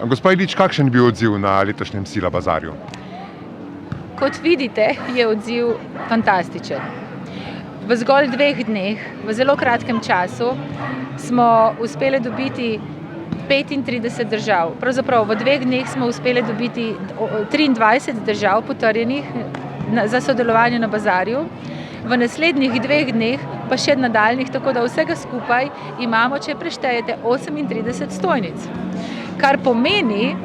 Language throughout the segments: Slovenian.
Gospa Ilič, kakšen je bil odziv na letošnjem Sila bazarju? Kot vidite, je odziv fantastičen. V zgolj 2 dneh, v zelo kratkem času, smo uspeli dobiti 35 držav. Pravzaprav v 2 dneh smo uspeli dobiti 23 držav potrjenih za sodelovanje na bazarju. V naslednjih 2 dneh pa še nadaljnjih, tako da vsega skupaj imamo, če preštejete, 38 stojnic. Kar pomeni,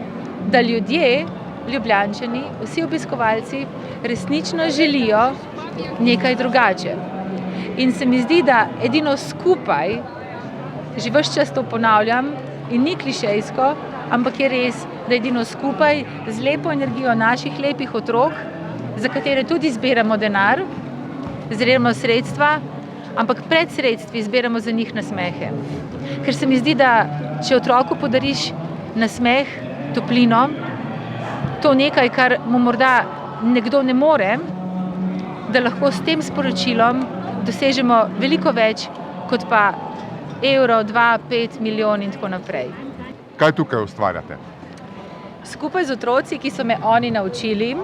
da ljudje, Ljubljančani, vsi obiskovalci resnično želijo nekaj drugače. In se mi zdi, da edino skupaj, že ves čas to ponavljam in ni klišejsko, ampak je res, da edino skupaj z lepo energijo naših lepih otrok, za katere tudi zbiramo denar, zbiramo sredstva, ampak pred sredstvi zbiramo za njih nasmehe. Ker se mi zdi, da če otroku podariš nasmeh, toplino, to nekaj, kar mu morda nekdo ne more, da lahko s tem sporočilom dosežemo veliko več, kot pa evro, 2, 5 milijon in tako naprej. Kaj tukaj ustvarjate? Skupaj z otroci, ki so me oni naučili,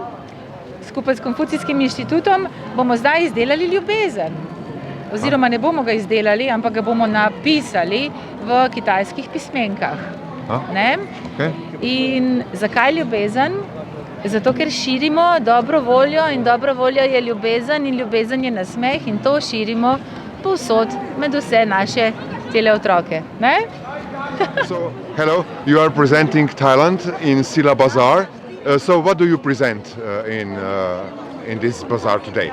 skupaj s Konfucijskim inštitutom, bomo zdaj izdelali ljubezen. Oziroma ne bomo ga izdelali, ampak ga bomo napisali v kitajskih pismenkah. Ne? Okay. In zakaj ljubezen? Zato, ker širimo dobro voljo in dobra volja je ljubezen in ljubezen je nasmeh in to širimo povsod med vse naše tele otroke. Ne? So, hello, you are presenting Thailand in Sila Bazaar. So what do you present in this bazaar today?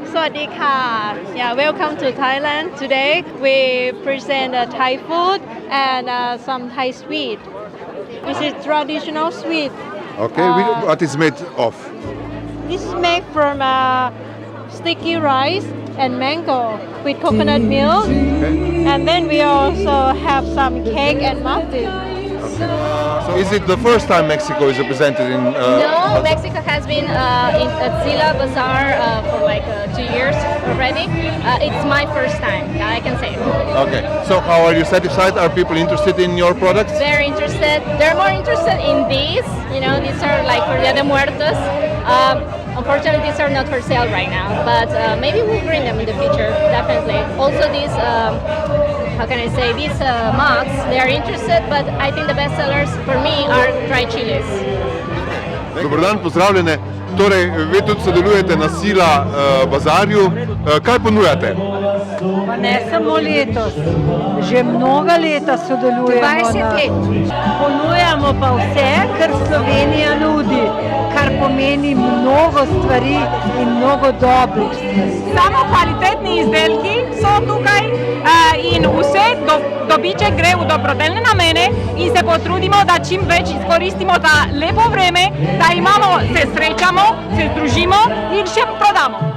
Sawadika. Yeah, welcome to Thailand. Today we present Thai food and some Thai sweet. This is traditional sweet. Okay, what is made of? This is made from sticky rice and mango with coconut milk. Okay. And then we also have some cake and muffin. So is it the first time Mexico is represented in? No, Mexico has been at Sila Bazaar for like 2 years already. It's my first time, I can say. Okay, so how are you satisfied? Are people interested in your products? Very interested. They're more interested in these. You know, these are like for Dia de Muertos. Unfortunately, these are not for sale right now, but maybe we'll bring them in the future, definitely. Also these, how can I say, these mugs, they are interested, but I think the best sellers for me are dried chilies. Dobar dan, pozdravljene. Torej, vi tudi sodelujete na Sila bazarju. Kaj ponujate? Pa ne samo letos, že mnoga leta sodelujemo. 20 let. Ponujamo pa vse, kar Slovenija nudi, kar pomeni mnogo stvari in mnogo dobrih stvari. Samo kvalitetni izdelki so tukaj in vse dobiček gre v dobrodelne namene in se potrudimo, da čim več izkoristimo ta lepo vreme, da imamo, se srečamo, se združimo in še prodamo.